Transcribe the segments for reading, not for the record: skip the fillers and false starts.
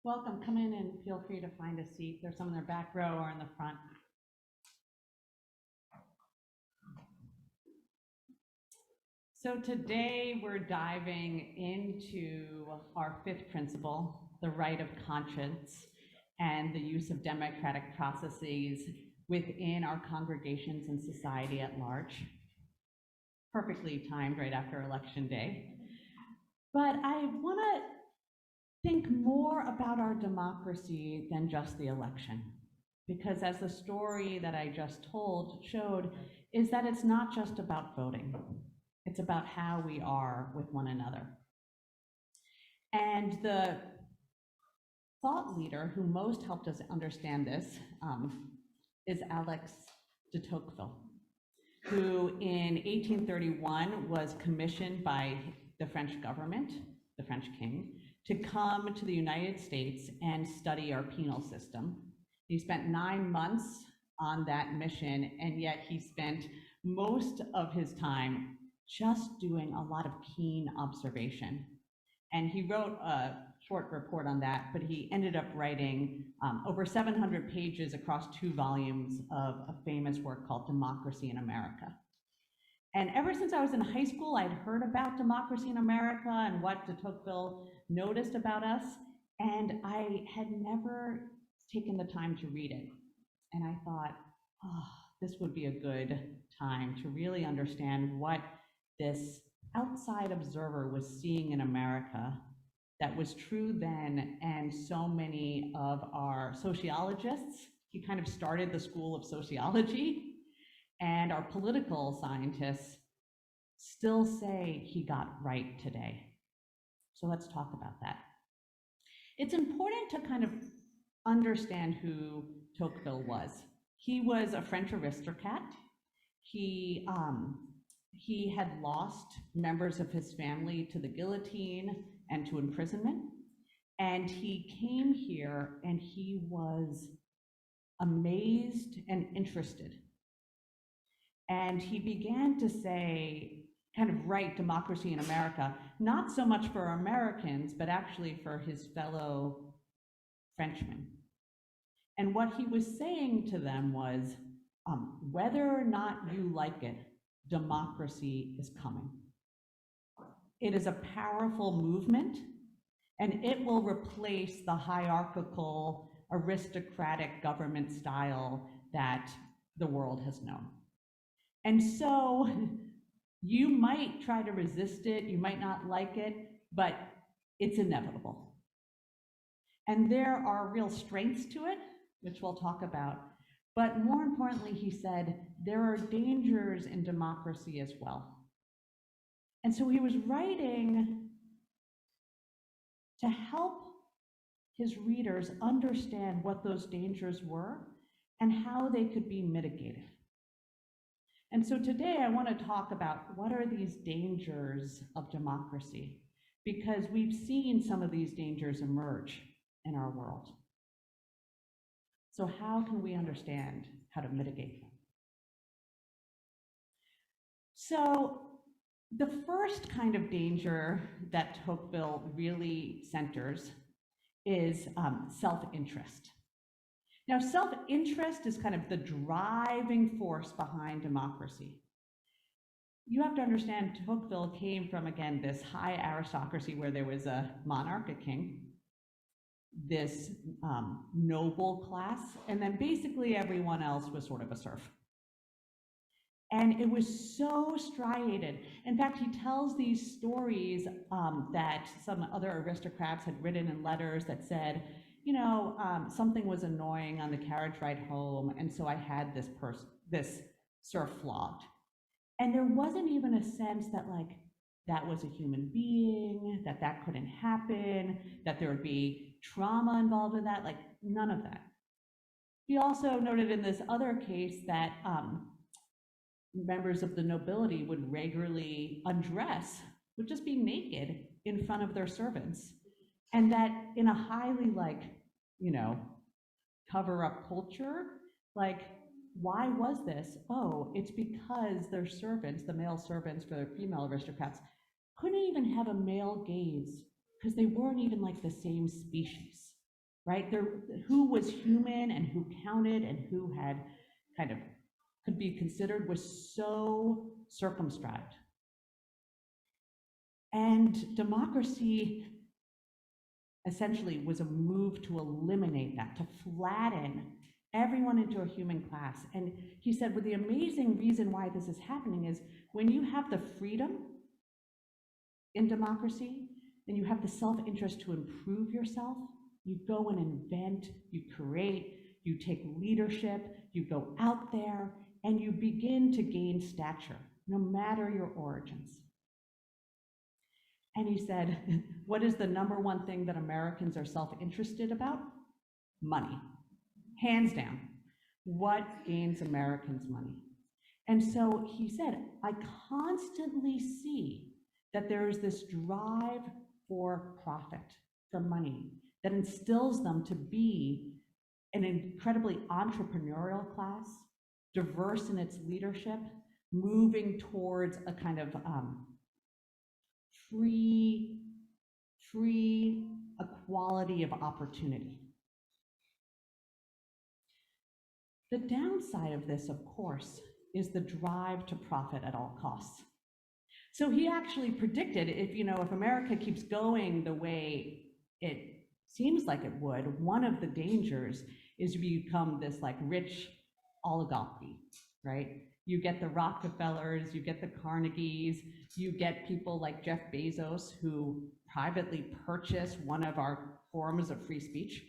Welcome. Come in and feel free to find a seat. There's some in the back row or in the front. So today we're diving into our fifth principle, the right of conscience and the use of democratic processes within our congregations and society at large. Perfectly timed right after Election Day. But I want to think more about our democracy than just the election. Because as the story that I just told showed, is that it's not just about voting. It's about how we are with one another. And the thought leader who most helped us understand this is Alex de Tocqueville, who in 1831 was commissioned by the French government, the French king, to come to the United States and study our penal system. He spent 9 months on that mission, and yet he spent most of his time just doing a lot of keen observation. And he wrote a short report on that, but he ended up writing over 700 pages across 2 volumes of a famous work called Democracy in America. And ever since I was in high school, I'd heard about democracy in America and what de Tocqueville noticed about us, and I had never taken the time to read it. And I thought, oh, this would be a good time to really understand what this outside observer was seeing in America that was true then, and so many of our sociologists, he kind of started the school of sociology, and our political scientists still say he got right today. So let's talk about that. It's important to kind of understand who Tocqueville was. He was a French aristocrat. He had lost members of his family to the guillotine and to imprisonment. And he came here and he was amazed and interested. And he began to say, kind of write democracy in America, not so much for Americans, but actually for his fellow Frenchmen. And what he was saying to them was, whether or not you like it, democracy is coming. It is a powerful movement, and it will replace the hierarchical, aristocratic government style that the world has known. And so you might try to resist it, you might not like it, but it's inevitable. And there are real strengths to it, which we'll talk about. But more importantly, he said, there are dangers in democracy as well. And so he was writing to help his readers understand what those dangers were and how they could be mitigated. And so today I want to talk about what are these dangers of democracy, because we've seen some of these dangers emerge in our world. So how can we understand how to mitigate them? So the first kind of danger that Tocqueville really centers is self-interest. Now, self-interest is kind of the driving force behind democracy. You have to understand, Tocqueville came from, again, this high aristocracy where there was a monarch, a king, this noble class, and then basically everyone else was sort of a serf. And it was so striated. In fact, he tells these stories that some other aristocrats had written in letters that said, you know, something was annoying on the carriage ride home, and so I had this serf flogged. And there wasn't even a sense that, like, that was a human being, that couldn't happen, that there would be trauma involved in that, like, none of that. He also noted in this other case that members of the nobility would regularly undress, would just be naked in front of their servants. And that in a highly, like, you know, cover-up culture, like, why was this? Oh, it's because their servants, the male servants for the female aristocrats, couldn't even have a male gaze because they weren't even like the same species. right? Who was human and who counted and who had kind of could be considered was so circumscribed. And democracy essentially was a move to eliminate that, to flatten everyone into a human class. And he said, well, the amazing reason why this is happening is when you have the freedom in democracy, then you have the self-interest to improve yourself. You go and invent, you create, you take leadership, you go out there, and you begin to gain stature, no matter your origins. And he said, what is the number one thing that Americans are self-interested about? Money. Hands down. What gains Americans money? And so he said, I constantly see that there is this drive for profit, for money, that instills them to be an incredibly entrepreneurial class, diverse in its leadership, moving towards a kind of free equality of opportunity. The downside of this, of course, is the drive to profit at all costs. So he actually predicted if America keeps going the way it seems like it would, one of the dangers is you become this like rich oligarchy, right? You get the Rockefellers, you get the Carnegies, you get people like Jeff Bezos who privately purchase one of our forms of free speech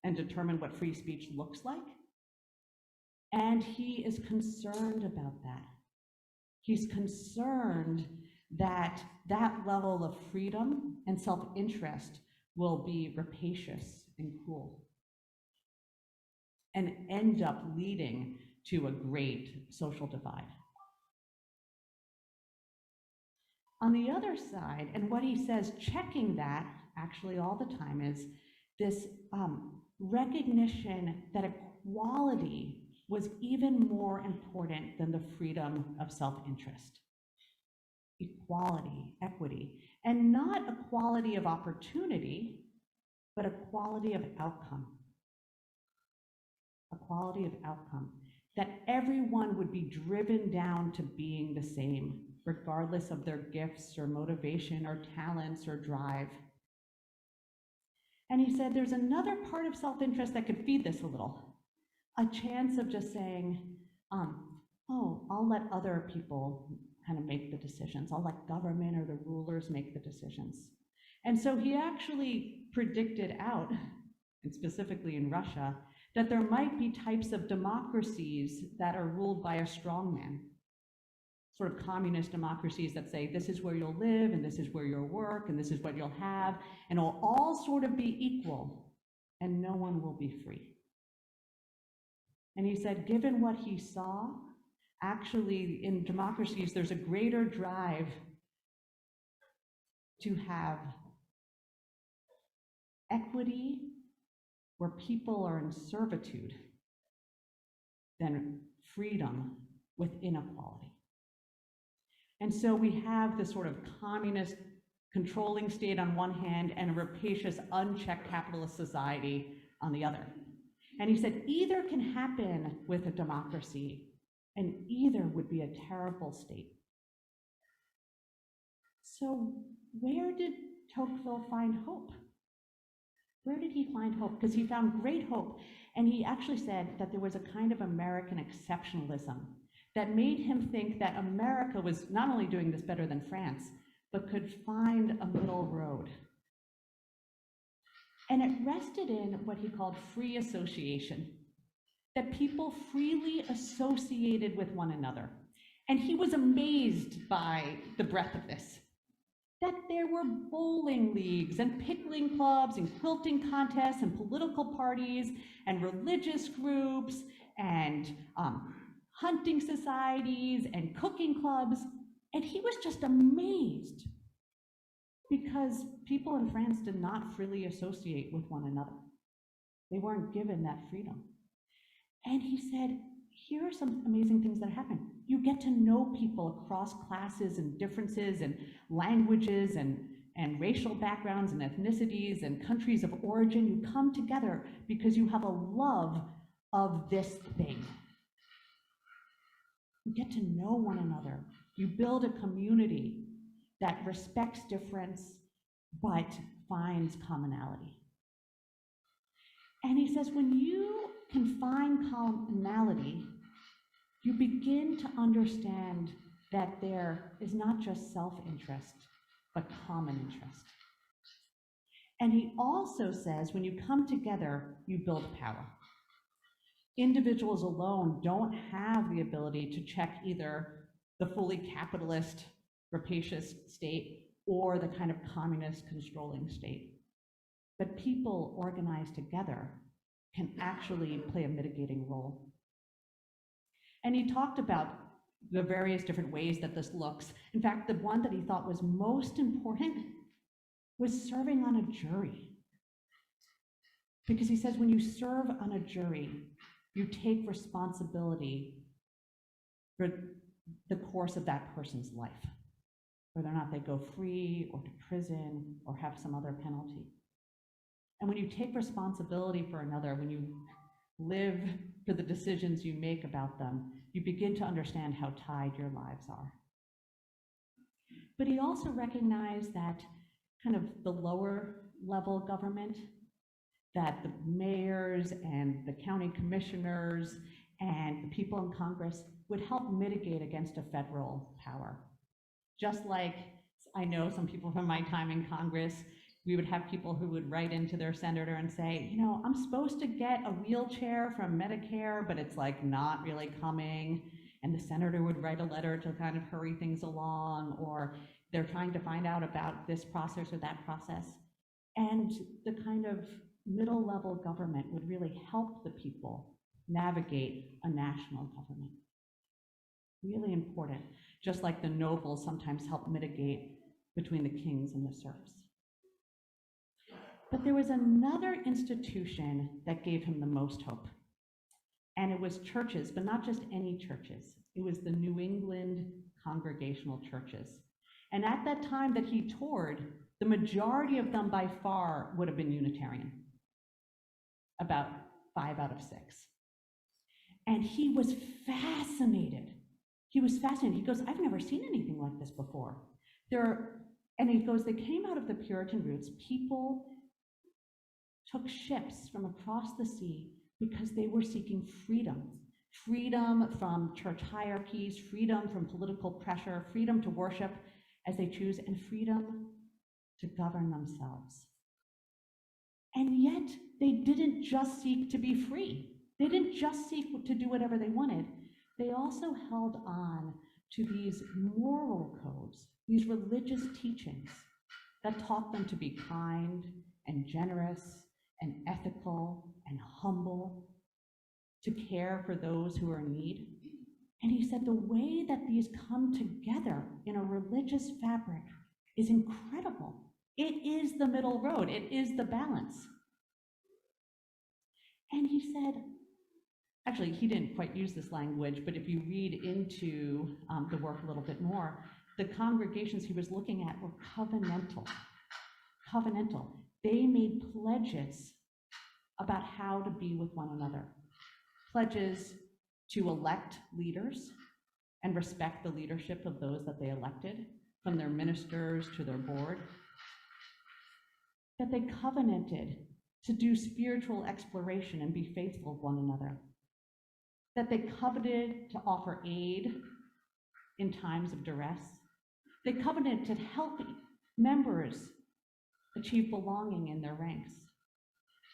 and determine what free speech looks like. And he is concerned about that. He's concerned that that level of freedom and self-interest will be rapacious and cruel and end up leading to a great social divide. On the other side, and what he says checking that actually all the time, is this recognition that equality was even more important than the freedom of self-interest. Equality, equity, and not equality of opportunity, but equality of outcome. Equality of outcome, that everyone would be driven down to being the same, regardless of their gifts or motivation or talents or drive. And he said there's another part of self-interest that could feed this a little. A chance of just saying, oh, I'll let other people kind of make the decisions. I'll let government or the rulers make the decisions. And so he actually predicted out, and specifically in Russia, that there might be types of democracies that are ruled by a strongman, sort of communist democracies that say, this is where you'll live, and this is where you'll work, and this is what you'll have, and it'll all sort of be equal, and no one will be free. And he said, given what he saw, actually in democracies, there's a greater drive to have equity where people are in servitude than freedom with inequality. And so we have this sort of communist controlling state on one hand and a rapacious, unchecked capitalist society on the other. And he said either can happen with a democracy, and either would be a terrible state. So where did Tocqueville find hope? Where did he find hope? Because he found great hope. And he actually said that there was a kind of American exceptionalism that made him think that America was not only doing this better than France, but could find a middle road. And it rested in what he called free association, that people freely associated with one another. And he was amazed by the breadth of this, that there were bowling leagues and pickling clubs and quilting contests and political parties and religious groups and hunting societies and cooking clubs. And he was just amazed because people in France did not freely associate with one another. They weren't given that freedom. And he said, here are some amazing things that happen. You get to know people across classes and differences and languages and and racial backgrounds and ethnicities and countries of origin. You come together because you have a love of this thing. You get to know one another. You build a community that respects difference but finds commonality. And he says, when you can find commonality, you begin to understand that there is not just self-interest, but common interest. And he also says, when you come together, you build power. Individuals alone don't have the ability to check either the fully capitalist, rapacious state or the kind of communist controlling state. But people organized together can actually play a mitigating role. And he talked about the various different ways that this looks. In fact, the one that he thought was most important was serving on a jury. Because he says when you serve on a jury, you take responsibility for the course of that person's life, whether or not they go free or to prison or have some other penalty. And when you take responsibility for another, when you live for the decisions you make about them, you begin to understand how tied your lives are. But he also recognized that kind of the lower level government, that the mayors and the county commissioners and the people in Congress would help mitigate against a federal power. Just like I know some people from my time in Congress, we would have people who would write into their senator and say, you know, I'm supposed to get a wheelchair from Medicare, but it's like not really coming. And the senator would write a letter to kind of hurry things along, or they're trying to find out about this process or that process. And the kind of middle level government would really help the people navigate a national government. Really important, just like the nobles sometimes help mitigate between the kings and the serfs. But there was another institution that gave him the most hope. And it was churches, but not just any churches. It was the New England Congregational churches. And at that time that he toured, the majority of them by far would have been Unitarian, about 5 out of 6. And he was fascinated. He was fascinated. He goes, I've never seen anything like this before. And he goes, they came out of the Puritan roots. People took ships from across the sea because they were seeking freedom. Freedom from church hierarchies, freedom from political pressure, freedom to worship as they choose, and freedom to govern themselves. And yet, they didn't just seek to be free. They didn't just seek to do whatever they wanted. They also held on to these moral codes, these religious teachings that taught them to be kind and generous and ethical and humble, to care for those who are in need. And he said the way that these come together in a religious fabric is incredible. It is the middle road. It is the balance. And he said, actually, he didn't quite use this language, but if you read into the work a little bit more, the congregations he was looking at were covenantal. Covenantal. They made pledges about how to be with one another. Pledges to elect leaders and respect the leadership of those that they elected, from their ministers to their board. That they covenanted to do spiritual exploration and be faithful to one another. That they covenanted to offer aid in times of duress. They covenanted to help members achieve belonging in their ranks.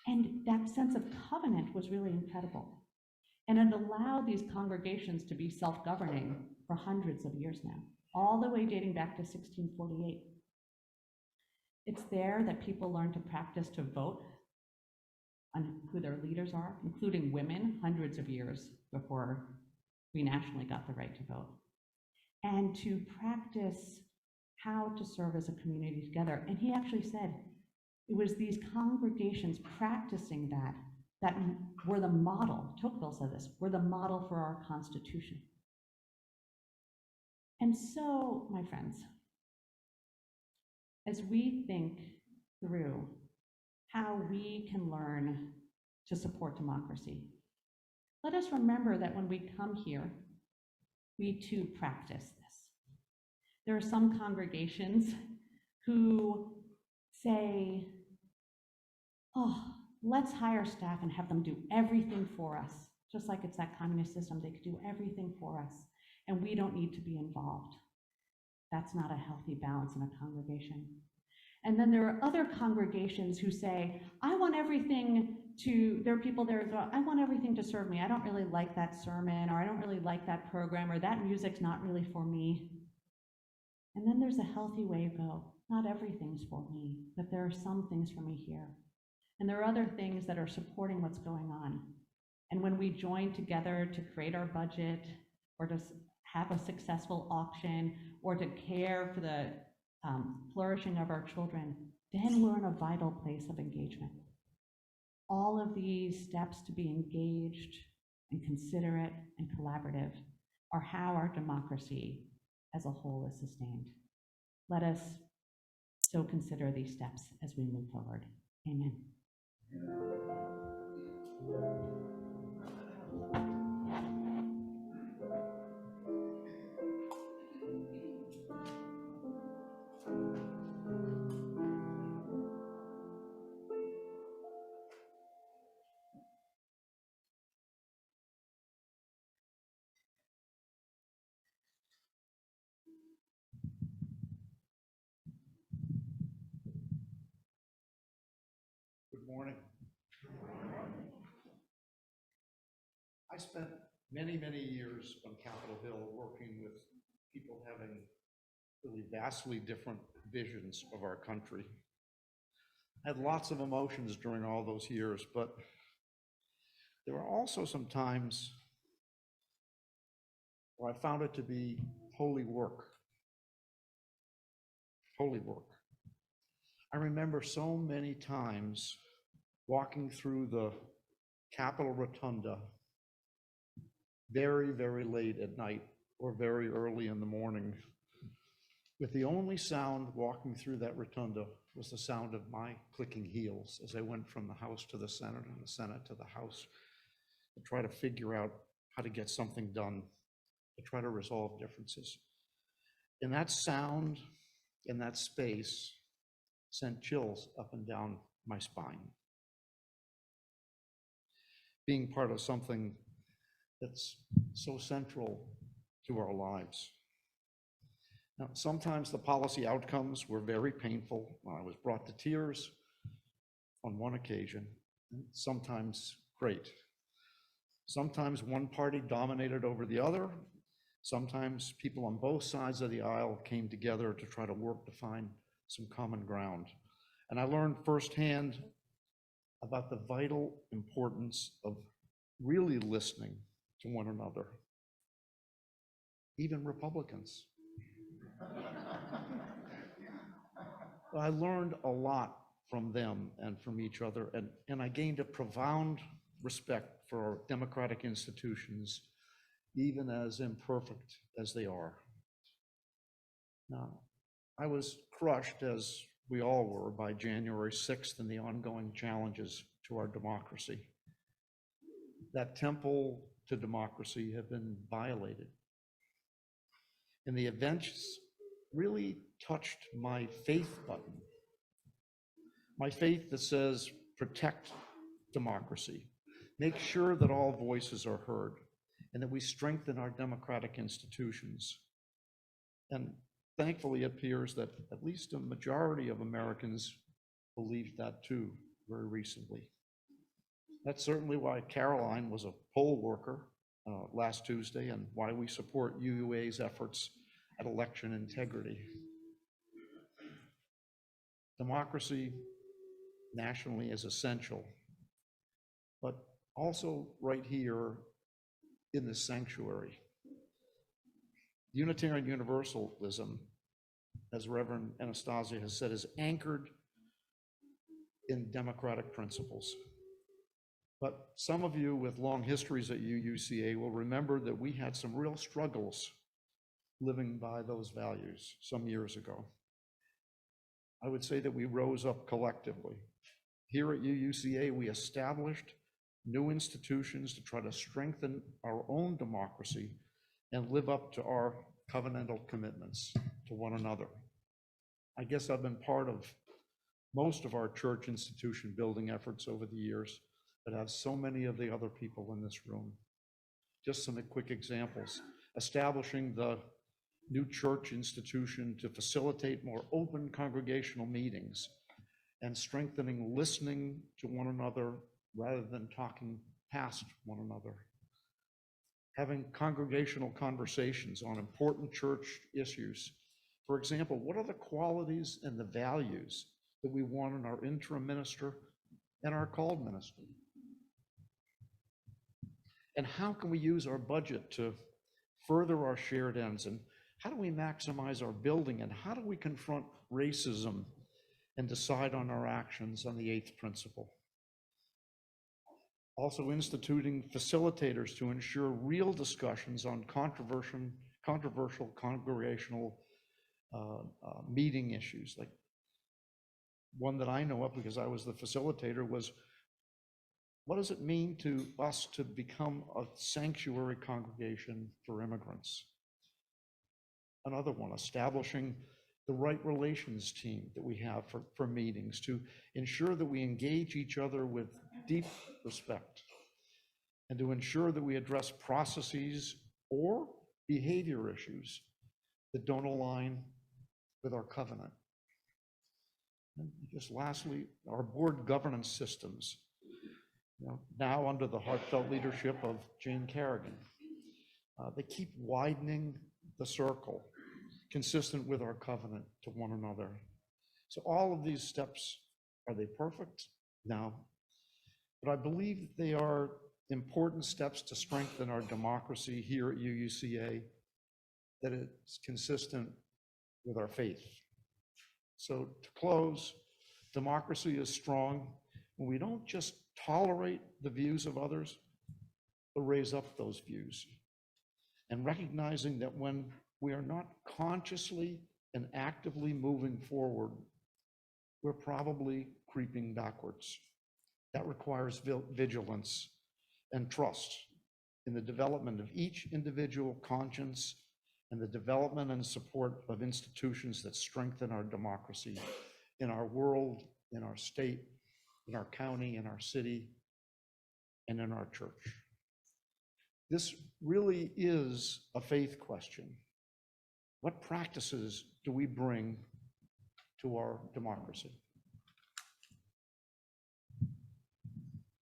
And that sense of covenant was really incredible. And it allowed these congregations to be self-governing for hundreds of years now, all the way dating back to 1648. It's there that people learn to practice to vote on who their leaders are, including women, hundreds of years before we nationally got the right to vote. And to practice how to serve as a community together. And he actually said it was these congregations practicing that were the model, Tocqueville said this, were the model for our Constitution. And so, my friends, As we think through how we can learn to support democracy, let us remember that when we come here, we too practice this. There are some congregations who say, oh, let's hire staff and have them do everything for us. Just like it's that communist system, they could do everything for us, and we don't need to be involved. That's not a healthy balance in a congregation. And then there are other congregations who say, I want everything to, there are people there, I want everything to serve me. I don't really like that sermon, or I don't really like that program, or that music's not really for me. And then there's a healthy way to go. Not everything's for me, but there are some things for me here. And there are other things that are supporting what's going on. And when we join together to create our budget, or to have a successful auction, or to care for the flourishing of our children, then we're in a vital place of engagement. All of these steps to be engaged and considerate and collaborative are how our democracy as a whole is sustained. Let us so consider these steps as we move forward. Amen. Good morning. I spent many, many years on Capitol Hill working with people having really vastly different visions of our country. I had lots of emotions during all those years, but there were also some times where I found it to be holy work. Holy work. I remember so many times walking through the Capitol Rotunda very, very late at night or very early in the morning, with the only sound walking through that rotunda was the sound of my clicking heels as I went from the House to the Senate and the Senate to the House to try to figure out how to get something done, to try to resolve differences. And that sound in that space sent chills up and down my spine. Being part of something that's so central to our lives. Now, sometimes the policy outcomes were very painful. I was brought to tears on one occasion, sometimes great. Sometimes one party dominated over the other. Sometimes people on both sides of the aisle came together to try to work to find some common ground. And I learned firsthand about the vital importance of really listening to one another, even Republicans. I learned a lot from them and from each other, and I gained a profound respect for our democratic institutions, even as imperfect as they are. Now, I was crushed, as we all were, by January 6th and the ongoing challenges to our democracy. That temple to democracy had been violated. And the events really touched my faith button. My faith that says, protect democracy, make sure that all voices are heard, and that we strengthen our democratic institutions. And thankfully, it appears that at least a majority of Americans believed that too very recently. That's certainly why Caroline was a poll worker last Tuesday, and why we support UUA's efforts at election integrity. Democracy nationally is essential, but also right here in the sanctuary. Unitarian Universalism, as Reverend Anastasia has said, is anchored in democratic principles. But some of you with long histories at UUCA will remember that we had some real struggles living by those values some years ago. I would say that we rose up collectively. Here at UUCA, we established new institutions to try to strengthen our own democracy and live up to our covenantal commitments to one another. I guess I've been part of most of our church institution building efforts over the years, but have so many of the other people in this room. Just some quick examples. Establishing the new church institution to facilitate more open congregational meetings and strengthening listening to one another rather than talking past one another. Having congregational conversations on important church issues. For example, what are the qualities and the values that we want in our interim minister and our called minister? And how can we use our budget to further our shared ends? And how do we maximize our building? And how do we confront racism and decide on our actions on the 8th principle? Also instituting facilitators to ensure real discussions on controversial congregational meeting issues. Like one that I know of because I was the facilitator was, what does it mean to us to become a sanctuary congregation for immigrants? Another one, establishing the right relations team that we have for meetings to ensure that we engage each other with deep respect and to ensure that we address processes or behavior issues that don't align with our covenant. And just lastly, our board governance systems, now under the heartfelt leadership of Jane Carrigan. They keep widening the circle, consistent with our covenant to one another. So all of these steps, are they perfect? No. But I believe that they are important steps to strengthen our democracy here at UUCA, that it's consistent with our faith. So to close, democracy is strong when we don't just tolerate the views of others, but raise up those views. And recognizing that when we are not consciously and actively moving forward, we're probably creeping backwards. That requires vigilance and trust in the development of each individual conscience and the development and support of institutions that strengthen our democracy in our world, in our state, in our county, in our city, and in our church. This really is a faith question. What practices do we bring to our democracy?